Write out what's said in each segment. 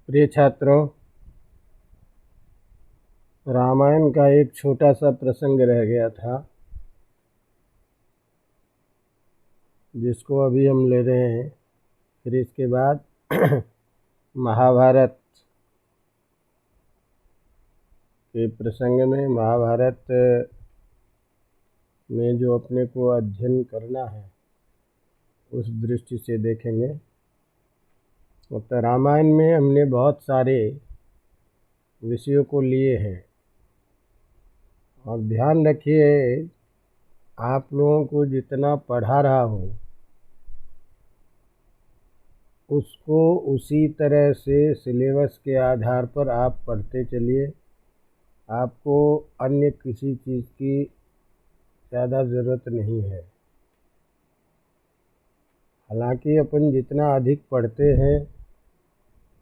प्रिय छात्रों, रामायण का एक छोटा सा प्रसंग रह गया था जिसको अभी हम ले रहे हैं। फिर इसके बाद महाभारत के प्रसंग में महाभारत में जो अपने को अध्ययन करना है उस दृष्टि से देखेंगे। तो रामायण में हमने बहुत सारे विषयों को लिए हैं और ध्यान रखिए, आप लोगों को जितना पढ़ा रहा हूँ उसको उसी तरह से सिलेबस के आधार पर आप पढ़ते चलिए। आपको अन्य किसी चीज़ की ज़्यादा ज़रूरत नहीं है। हालांकि अपन जितना अधिक पढ़ते हैं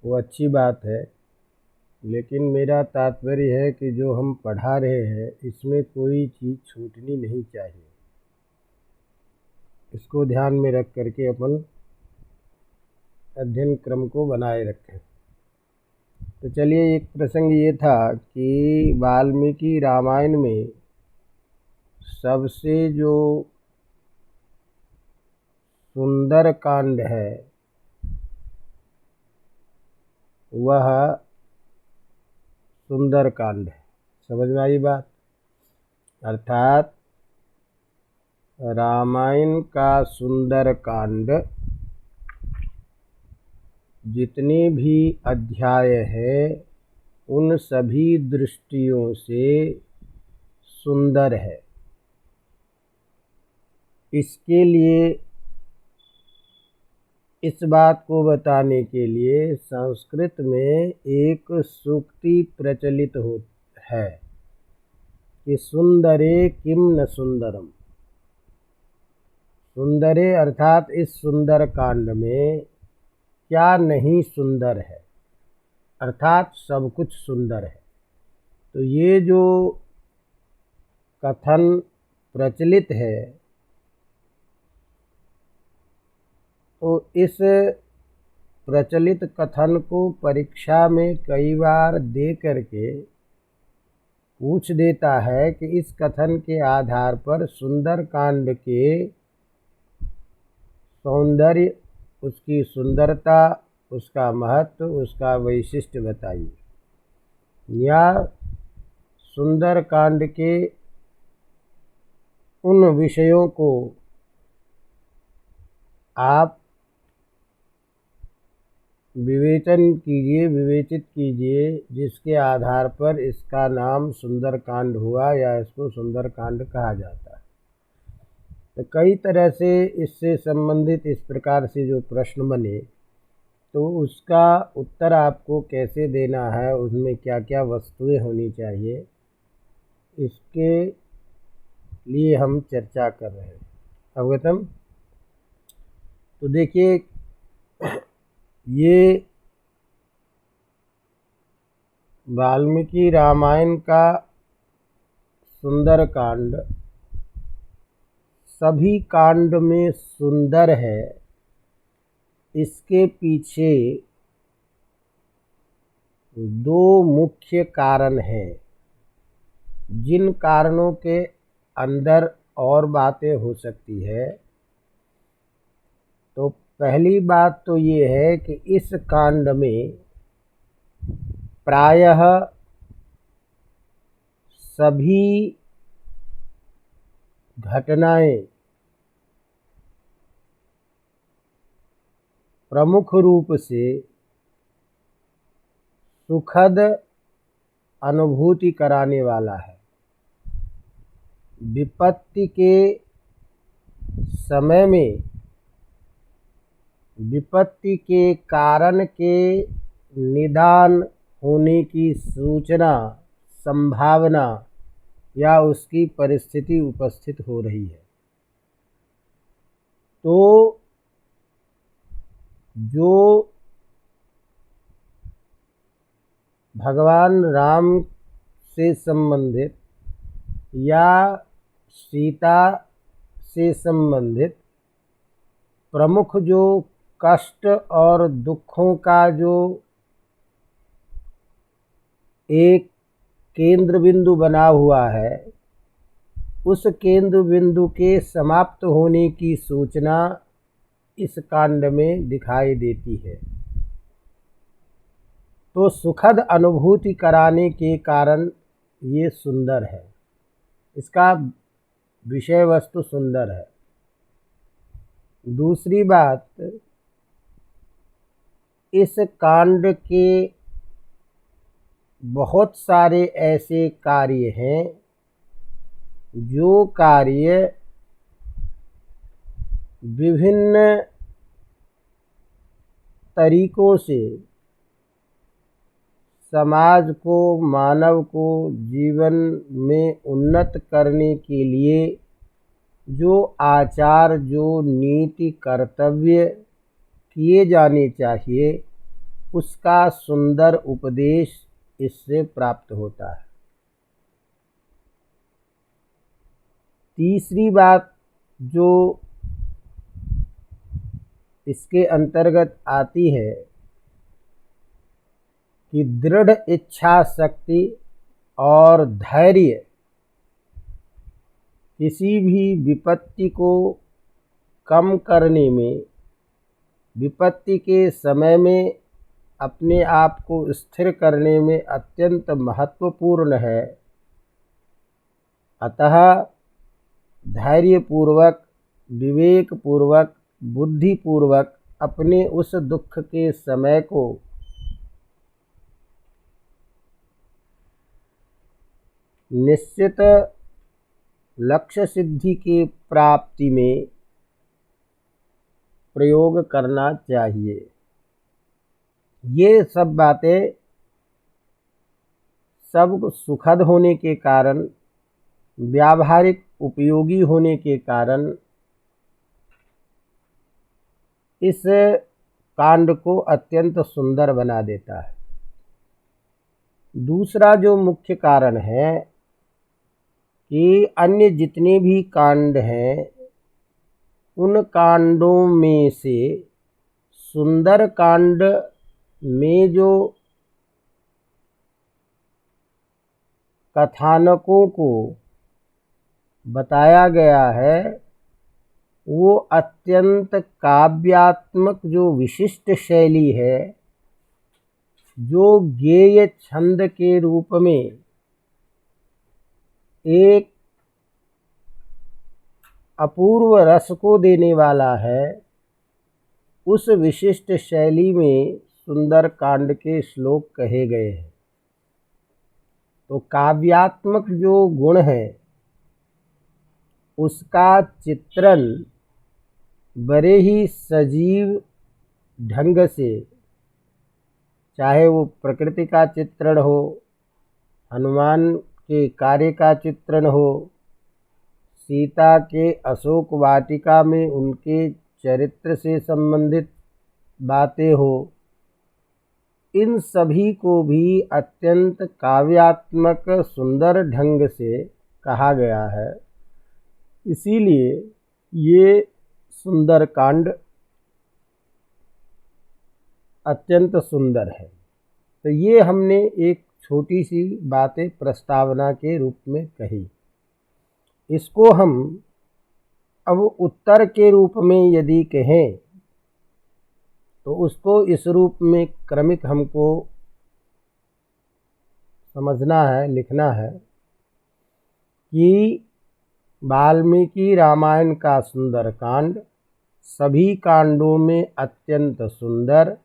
वो अच्छी बात है, लेकिन मेरा तात्पर्य है कि जो हम पढ़ा रहे हैं इसमें कोई चीज़ छूटनी नहीं चाहिए। इसको ध्यान में रख करके अपन अध्ययन क्रम को बनाए रखें। तो चलिए, एक प्रसंग ये था कि वाल्मीकि रामायण में सबसे जो सुंदर कांड है वह सुंदर कांड है। समझ में आई बात? अर्थात रामायण का सुंदर कांड जितने भी अध्याय है उन सभी दृष्टियों से सुंदर है। इसके लिए, इस बात को बताने के लिए संस्कृत में एक सूक्ति प्रचलित है कि सुंदरे किम न सुंदरम। सुंदरे अर्थात इस सुंदर कांड में क्या नहीं सुंदर है, अर्थात सब कुछ सुंदर है। तो ये जो कथन प्रचलित है, तो इस प्रचलित कथन को परीक्षा में कई बार दे करके पूछ देता है कि इस कथन के आधार पर सुंदर कांड के सौंदर्य, उसकी सुंदरता, उसका महत्व, उसका वैशिष्ट्य बताइए, या सुंदर कांड के उन विषयों को आप विवेचित कीजिए जिसके आधार पर इसका नाम सुंदर कांड हुआ या इसको सुंदर कांड कहा जाता है। तो कई तरह से इससे संबंधित इस प्रकार से जो प्रश्न बने, तो उसका उत्तर आपको कैसे देना है, उसमें क्या क्या वस्तुएं होनी चाहिए, इसके लिए हम चर्चा कर रहे हैं। अवगतम? तो देखिए, ये वाल्मीकि रामायण का सुंदर कांड सभी कांड में सुंदर है। इसके पीछे दो मुख्य कारण हैं, जिन कारणों के अंदर और बातें हो सकती है। तो पहली बात तो ये है कि इस कांड में प्रायः सभी घटनाएं प्रमुख रूप से सुखद अनुभूति कराने वाला है। विपत्ति के समय में विपत्ति के कारण के निदान होने की सूचना, संभावना या उसकी परिस्थिति उपस्थित हो रही है। तो जो भगवान राम से संबंधित या सीता से संबंधित प्रमुख जो कष्ट और दुखों का जो एक केंद्र बिंदु बना हुआ है, उस केंद्र बिंदु के समाप्त होने की सूचना इस कांड में दिखाई देती है। तो सुखद अनुभूति कराने के कारण ये सुंदर है, इसका विषय वस्तु सुंदर है। दूसरी बात, इस कांड के बहुत सारे ऐसे कार्य हैं जो कार्य विभिन्न तरीकों से समाज को, मानव को जीवन में उन्नत करने के लिए जो आचार, जो नीति, कर्तव्य किए जाने चाहिए, उसका सुंदर उपदेश इससे प्राप्त होता है। तीसरी बात जो इसके अंतर्गत आती है कि दृढ़ इच्छा शक्ति और धैर्य किसी भी विपत्ति को कम करने में, विपत्ति के समय में अपने आप को स्थिर करने में अत्यंत महत्वपूर्ण है। अतः धैर्यपूर्वक, विवेकपूर्वक, बुद्धिपूर्वक अपने उस दुख के समय को निश्चित लक्ष्य सिद्धि की प्राप्ति में प्रयोग करना चाहिए। ये सब बातें सब सुखद होने के कारण, व्यावहारिक उपयोगी होने के कारण इस कांड को अत्यंत सुंदर बना देता है। दूसरा जो मुख्य कारण है कि अन्य जितने भी कांड हैं, उन कांडों में से सुंदर कांड में जो कथानकों को बताया गया है, वो अत्यंत काव्यात्मक जो विशिष्ट शैली है, जो गेय छंद के रूप में एक अपूर्व रस को देने वाला है, उस विशिष्ट शैली में सुंदर कांड के श्लोक कहे गए हैं। तो काव्यात्मक जो गुण है, उसका चित्रण बड़े ही सजीव ढंग से, चाहे वो प्रकृति का चित्रण हो, हनुमान के कार्य का चित्रण हो, सीता के अशोक वाटिका में उनके चरित्र से संबंधित बातें हो, इन सभी को भी अत्यंत काव्यात्मक सुंदर ढंग से कहा गया है। इसीलिए ये सुंदर कांड अत्यंत सुंदर है। तो ये हमने एक छोटी सी बातें प्रस्तावना के रूप में कही। इसको हम अब उत्तर के रूप में यदि कहें तो उसको इस रूप में क्रमिक हमको समझना है, लिखना है कि वाल्मीकि रामायण का सुंदर कांड सभी कांडों में अत्यंत सुंदर,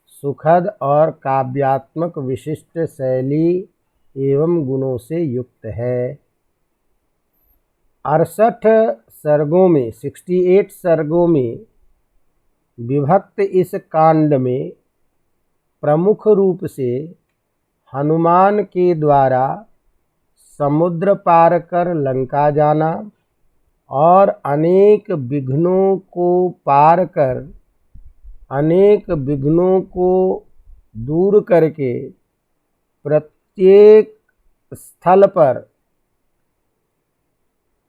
सुखद और काव्यात्मक विशिष्ट शैली एवं गुणों से युक्त है। 68 सर्गों में, 68 सर्गों में विभक्त इस कांड में प्रमुख रूप से हनुमान के द्वारा समुद्र पार कर लंका जाना और अनेक विघ्नों को पार कर, अनेक विघ्नों को दूर करके प्रत्येक स्थल पर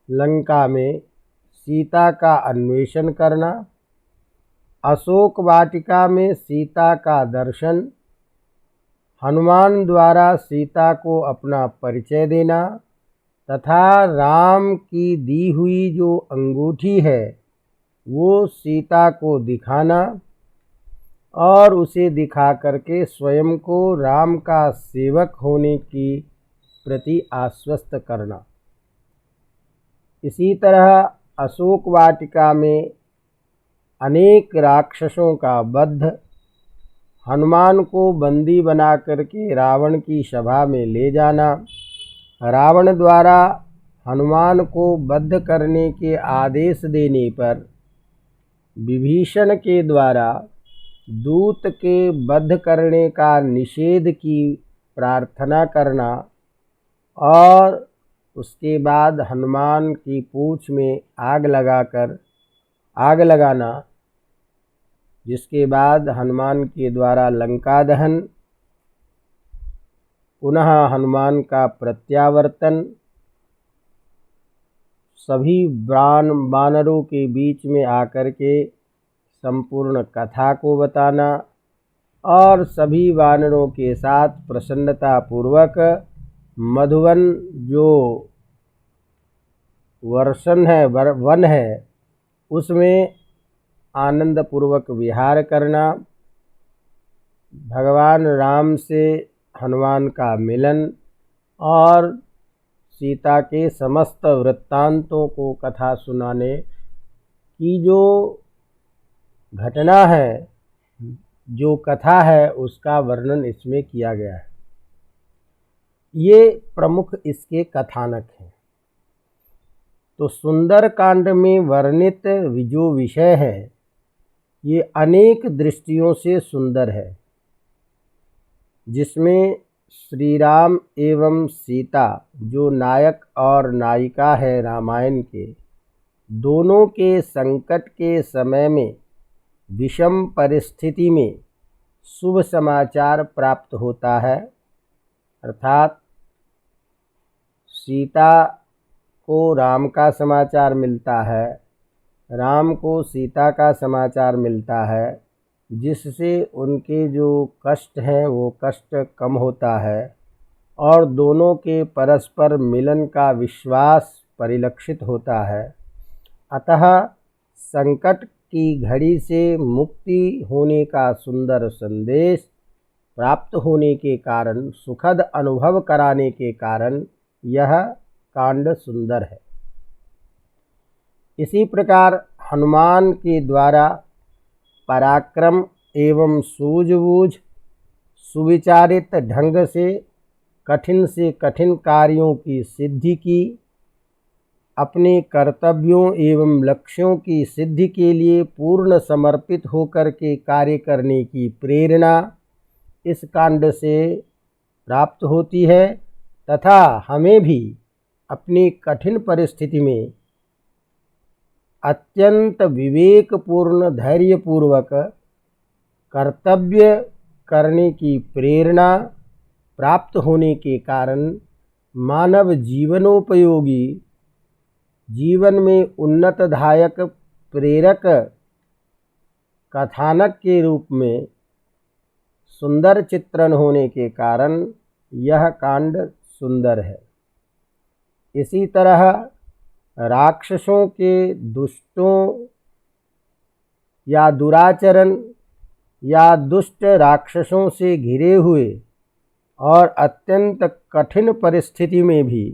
लंका में सीता का अन्वेषण करना, अशोक वाटिका में सीता का दर्शन, हनुमान द्वारा सीता को अपना परिचय देना तथा राम की दी हुई जो अंगूठी है वो सीता को दिखाना और उसे दिखा करके स्वयं को राम का सेवक होने की प्रति आश्वस्त करना। इसी तरह अशोक वाटिका में अनेक राक्षसों का वध, हनुमान को बंदी बना करके रावण की सभा में ले जाना, रावण द्वारा हनुमान को वध करने के आदेश देने पर विभीषण के द्वारा दूत के वध करने का निषेध की प्रार्थना करना और उसके बाद हनुमान की पूंछ में आग लगाना, जिसके बाद हनुमान के द्वारा लंका दहन, पुनः हनुमान का प्रत्यावर्तन, सभी वानरों के बीच में आकर के संपूर्ण कथा को बताना और सभी वानरों के साथ प्रसन्नता पूर्वक मधुवन जो वन है उसमें आनंद पूर्वक विहार करना, भगवान राम से हनुमान का मिलन और सीता के समस्त वृत्तांतों को कथा सुनाने की जो घटना है, जो कथा है, उसका वर्णन इसमें किया गया है। ये प्रमुख इसके कथानक हैं। तो सुंदर कांड में वर्णित जो विषय है ये अनेक दृष्टियों से सुंदर है, जिसमें श्री राम एवं सीता जो नायक और नायिका है रामायण के, दोनों के संकट के समय में विषम परिस्थिति में शुभ समाचार प्राप्त होता है, अर्थात सीता को राम का समाचार मिलता है, राम को सीता का समाचार मिलता है, जिससे उनके जो कष्ट हैं वो कष्ट कम होता है और दोनों के परस्पर मिलन का विश्वास परिलक्षित होता है। अतः संकट की घड़ी से मुक्ति होने का सुंदर संदेश प्राप्त होने के कारण, सुखद अनुभव कराने के कारण यह कांड सुंदर है। इसी प्रकार हनुमान के द्वारा पराक्रम एवं सूझबूझ सुविचारित ढंग से कठिन कार्यों की सिद्धि की, अपने कर्तव्यों एवं लक्ष्यों की सिद्धि के लिए पूर्ण समर्पित होकर के कार्य करने की प्रेरणा इस कांड से प्राप्त होती है तथा हमें भी अपनी कठिन परिस्थिति में अत्यंत विवेकपूर्ण धैर्यपूर्वक कर्तव्य करने की प्रेरणा प्राप्त होने के कारण मानव जीवनोपयोगी, जीवन में उन्नतदायक प्रेरक कथानक के रूप में सुंदर चित्रण होने के कारण यह कांड सुंदर है। इसी तरह राक्षसों के दुष्टों या दुराचरण या दुष्ट राक्षसों से घिरे हुए और अत्यंत कठिन परिस्थिति में भी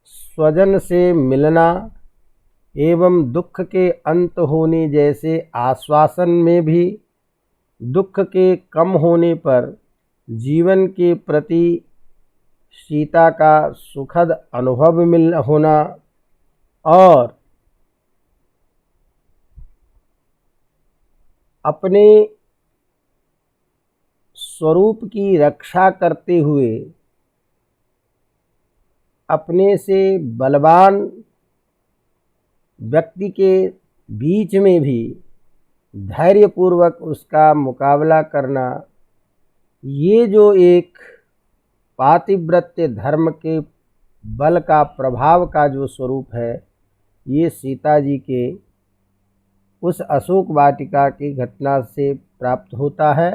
स्वजन से मिलना एवं दुख के अंत होने जैसे आश्वासन में भी दुख के कम होने पर जीवन के प्रति सीता का सुखद अनुभव होना और अपने स्वरूप की रक्षा करते हुए अपने से बलवान व्यक्ति के बीच में भी धैर्यपूर्वक उसका मुकाबला करना, ये जो एक पातिव्रत्य धर्म के बल का प्रभाव का जो स्वरूप है, ये सीता जी के उस अशोक वाटिका की घटना से प्राप्त होता है,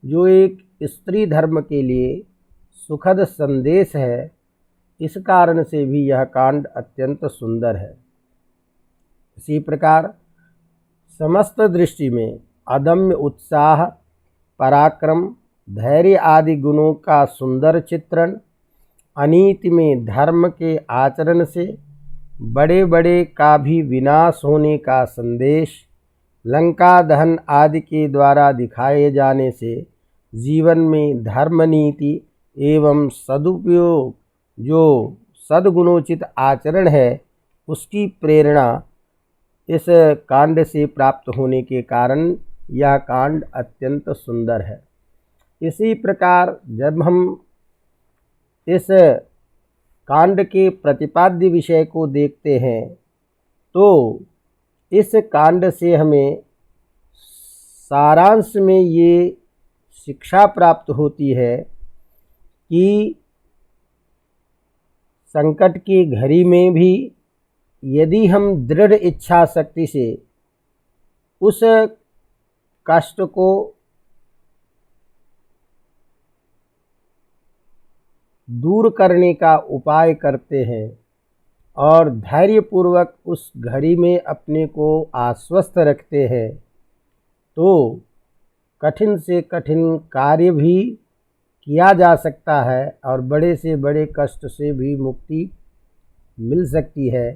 जो एक स्त्री धर्म के लिए सुखद संदेश है, इस कारण से भी यह कांड अत्यंत सुंदर है। इसी प्रकार समस्त दृष्टि में अदम्य उत्साह, पराक्रम, धैर्य आदि गुणों का सुंदर चित्रण, अनीति में धर्म के आचरण से बड़े बड़े का भी विनाश होने का संदेश, लंका दहन आदि के द्वारा दिखाए जाने से जीवन में धर्म नीति एवं सदुपयोग जो सद्गुणोचित आचरण है उसकी प्रेरणा इस कांड से प्राप्त होने के कारण यह कांड अत्यंत सुंदर है। इसी प्रकार जब हम इस कांड के प्रतिपाद्य विषय को देखते हैं तो इस कांड से हमें सारांश में ये शिक्षा प्राप्त होती है कि संकट की घड़ी में भी यदि हम दृढ़ इच्छा शक्ति से उस कष्ट को दूर करने का उपाय करते हैं और धैर्यपूर्वक उस घड़ी में अपने को आश्वस्त रखते हैं तो कठिन से कठिन कार्य भी किया जा सकता है और बड़े से बड़े कष्ट से भी मुक्ति मिल सकती है।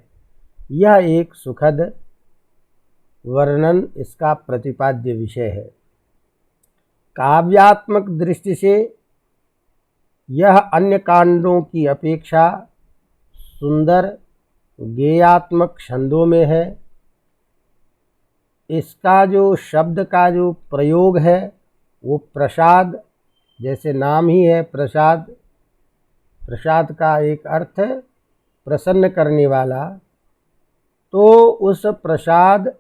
यह एक सुखद वर्णन इसका प्रतिपाद्य विषय है। काव्यात्मक दृष्टि से यह अन्य कांडों की अपेक्षा सुंदर गेयात्मक छंदों में है। इसका जो शब्द का जो प्रयोग है वो प्रसाद, जैसे नाम ही है प्रसाद, प्रसाद का एक अर्थ प्रसन्न करने वाला, तो उस प्रसाद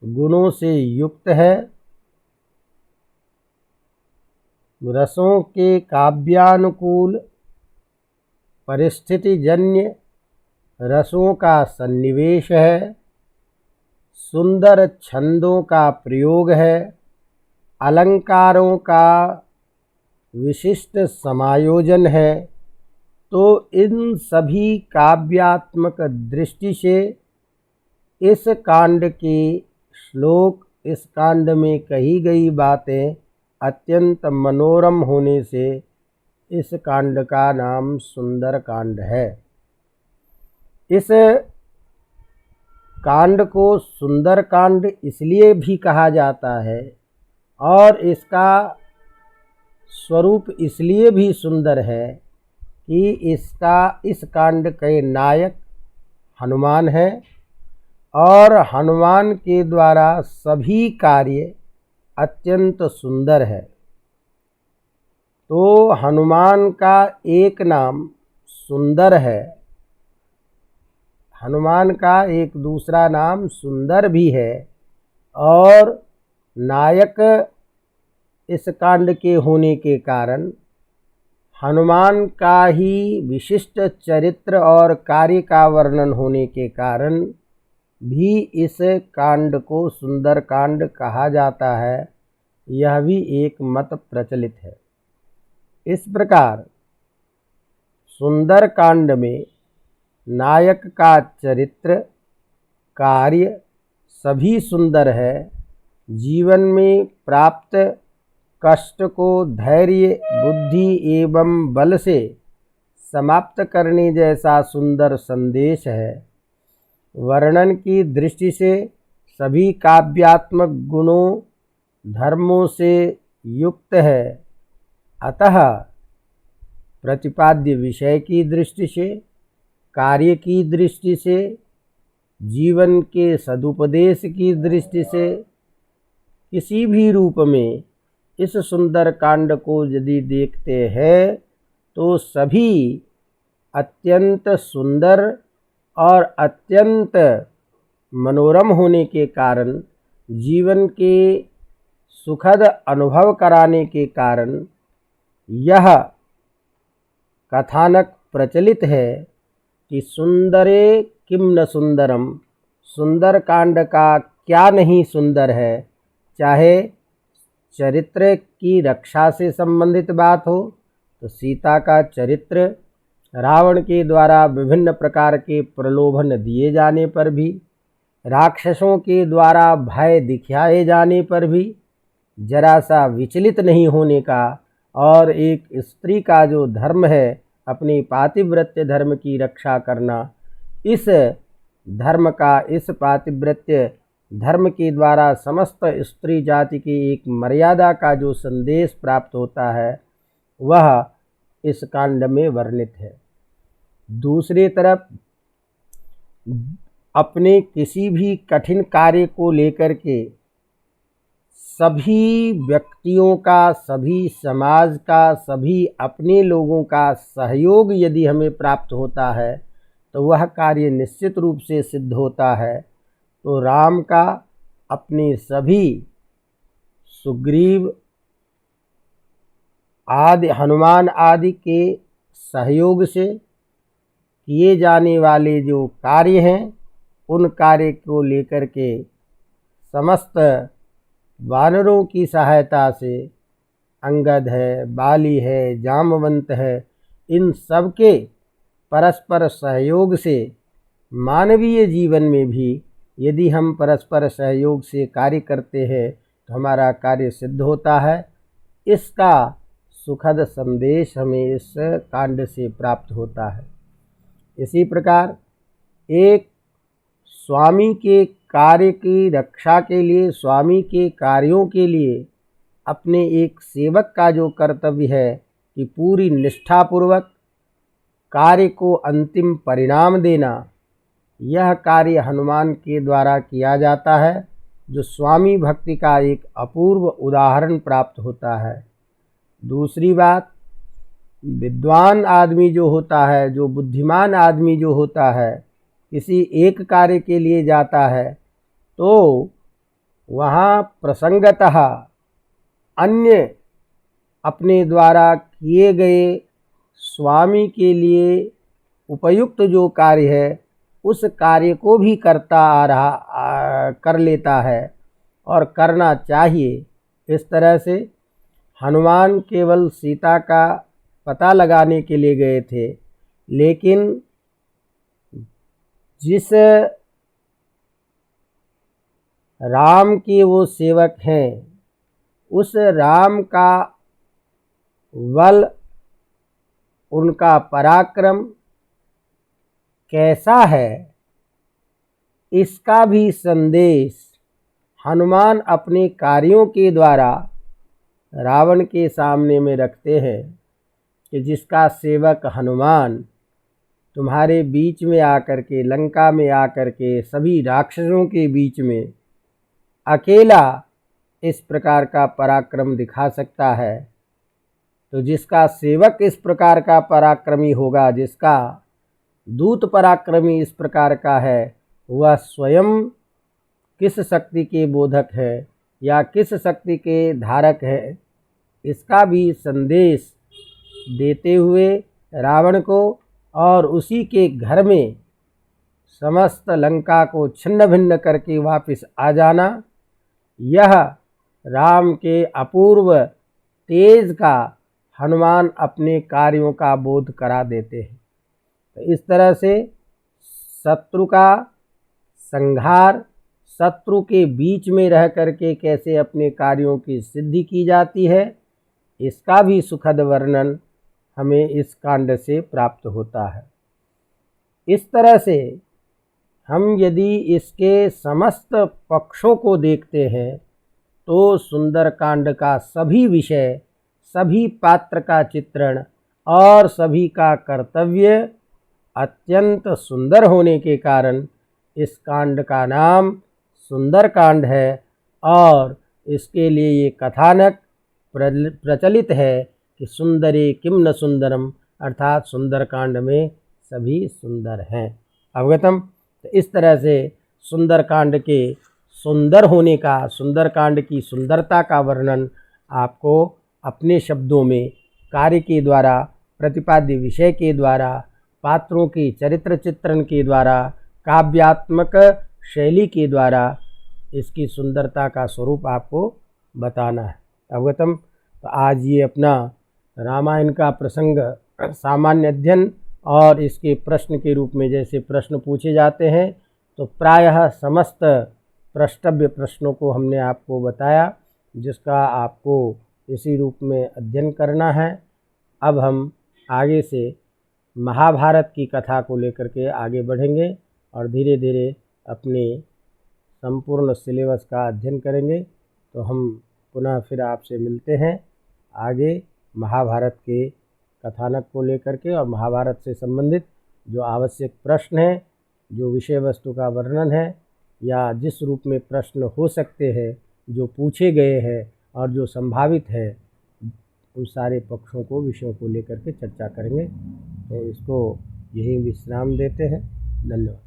गुणों से युक्त है। रसों के काव्यानुकूल परिस्थितिजन्य रसों का सन्निवेश है, सुंदर छंदों का प्रयोग है, अलंकारों का विशिष्ट समायोजन है। तो इन सभी काव्यात्मक दृष्टि से इस कांड के श्लोक, इस कांड में कही गई बातें अत्यंत मनोरम होने से इस कांड का नाम सुंदर कांड है। इस कांड को सुंदर कांड इसलिए भी कहा जाता है और इसका स्वरूप इसलिए भी सुंदर है कि इस कांड के नायक हनुमान है और हनुमान के द्वारा सभी कार्य अत्यंत सुंदर है। तो हनुमान का एक नाम सुंदर है, हनुमान का एक दूसरा नाम सुंदर भी है और नायक इस कांड के होने के कारण हनुमान का ही विशिष्ट चरित्र और कार्य का वर्णन होने के कारण भी इस कांड को सुंदर कांड कहा जाता है। यह भी एक मत प्रचलित है। इस प्रकार सुंदर कांड में नायक का चरित्र, कार्य सभी सुंदर है। जीवन में प्राप्त कष्ट को धैर्य, बुद्धि एवं बल से समाप्त करने जैसा सुंदर संदेश है। वर्णन की दृष्टि से सभी काव्यात्मक गुणों, धर्मों से युक्त है। अतः प्रतिपाद्य विषय की दृष्टि से, कार्य की दृष्टि से, जीवन के सदुपदेश की दृष्टि से, किसी भी रूप में इस सुंदर कांड को यदि देखते हैं तो सभी अत्यंत सुंदर और अत्यंत मनोरम होने के कारण, जीवन के सुखद अनुभव कराने के कारण यह कथानक प्रचलित है कि सुंदरे किम न सुंदरम, सुंदर कांड का क्या नहीं सुंदर है। चाहे चरित्र की रक्षा से संबंधित बात हो तो सीता का चरित्र रावण के द्वारा विभिन्न प्रकार के प्रलोभन दिए जाने पर भी, राक्षसों के द्वारा भय दिखाए जाने पर भी जरा सा विचलित नहीं होने का, और एक स्त्री का जो धर्म है अपनी पातिव्रत्य धर्म की रक्षा करना, इस धर्म का, इस पातिव्रत्य धर्म के द्वारा समस्त स्त्री जाति की एक मर्यादा का जो संदेश प्राप्त होता है वह इस कांड में वर्णित है। दूसरी तरफ अपने किसी भी कठिन कार्य को लेकर के सभी व्यक्तियों का, सभी समाज का, सभी अपने लोगों का सहयोग यदि हमें प्राप्त होता है तो वह कार्य निश्चित रूप से सिद्ध होता है। तो राम का अपने सभी सुग्रीव आदि, हनुमान आदि के सहयोग से किए जाने वाले जो कार्य हैं उन कार्य को लेकर के समस्त वानरों की सहायता से, अंगद है, बाली है, जामवंत है, इन सब के परस्पर सहयोग से मानवीय जीवन में भी यदि हम परस्पर सहयोग से कार्य करते हैं तो हमारा कार्य सिद्ध होता है। इसका सुखद संदेश हमें इस कांड से प्राप्त होता है। इसी प्रकार एक स्वामी के कार्य की रक्षा के लिए, स्वामी के कार्यों के लिए अपने एक सेवक का जो कर्तव्य है कि पूरी निष्ठापूर्वक कार्य को अंतिम परिणाम देना, यह कार्य हनुमान के द्वारा किया जाता है, जो स्वामी भक्ति का एक अपूर्व उदाहरण प्राप्त होता है। दूसरी बात, विद्वान आदमी जो होता है, जो बुद्धिमान आदमी जो होता है, किसी एक कार्य के लिए जाता है तो वहाँ प्रसंगतः अन्य अपने द्वारा किए गए स्वामी के लिए उपयुक्त जो कार्य है उस कार्य को भी कर लेता है और करना चाहिए। इस तरह से हनुमान केवल सीता का पता लगाने के लिए गए थे, लेकिन जिस राम के वो सेवक हैं उस राम का बल, उनका पराक्रम कैसा है, इसका भी संदेश हनुमान अपने कार्यों के द्वारा रावण के सामने में रखते हैं कि जिसका सेवक हनुमान तुम्हारे बीच में आकर के, लंका में आकर के सभी राक्षसों के बीच में अकेला इस प्रकार का पराक्रम दिखा सकता है, तो जिसका सेवक इस प्रकार का पराक्रमी होगा, जिसका दूत पराक्रमी इस प्रकार का है, वह स्वयं किस शक्ति के बोधक है या किस शक्ति के धारक है, इसका भी संदेश देते हुए रावण को और उसी के घर में समस्त लंका को छिन्न भिन्न करके वापस आ जाना, यह राम के अपूर्व तेज का हनुमान अपने कार्यों का बोध करा देते हैं। तो इस तरह से शत्रु का संहार, शत्रु के बीच में रह करके कैसे अपने कार्यों की सिद्धि की जाती है, इसका भी सुखद वर्णन हमें इस कांड से प्राप्त होता है। इस तरह से हम यदि इसके समस्त पक्षों को देखते हैं तो सुंदर कांड का सभी विषय, सभी पात्र का चित्रण और सभी का कर्तव्य अत्यंत सुंदर होने के कारण इस कांड का नाम सुंदर कांड है और इसके लिए ये कथानक प्रचलित है कि सुंदरे किम न सुंदरम, अर्थात सुंदर कांड में सभी सुंदर हैं। अवगतम। तो इस तरह से सुंदर कांड के सुंदर होने का, सुंदर कांड की सुंदरता का वर्णन आपको अपने शब्दों में कार्य के द्वारा, प्रतिपाद्य विषय के द्वारा, पात्रों के चरित्र चित्रण के द्वारा, काव्यात्मक शैली के द्वारा इसकी सुंदरता का स्वरूप आपको बताना है। अवगतम। तो आज ये अपना रामायण का प्रसंग सामान्य अध्ययन और इसके प्रश्न के रूप में जैसे प्रश्न पूछे जाते हैं, तो प्रायः समस्त प्रष्टव्य प्रश्नों को हमने आपको बताया, जिसका आपको इसी रूप में अध्ययन करना है। अब हम आगे से महाभारत की कथा को लेकर के आगे बढ़ेंगे और धीरे धीरे अपने संपूर्ण सिलेबस का अध्ययन करेंगे। तो हम पुनः फिर आपसे मिलते हैं आगे महाभारत के कथानक को लेकर के, और महाभारत से संबंधित जो आवश्यक प्रश्न हैं, जो विषय वस्तु का वर्णन है, या जिस रूप में प्रश्न हो सकते हैं, जो पूछे गए हैं और जो संभावित है, उन सारे पक्षों को, विषयों को लेकर के चर्चा करेंगे। तो इसको यही विश्राम देते हैं। धन्यवाद।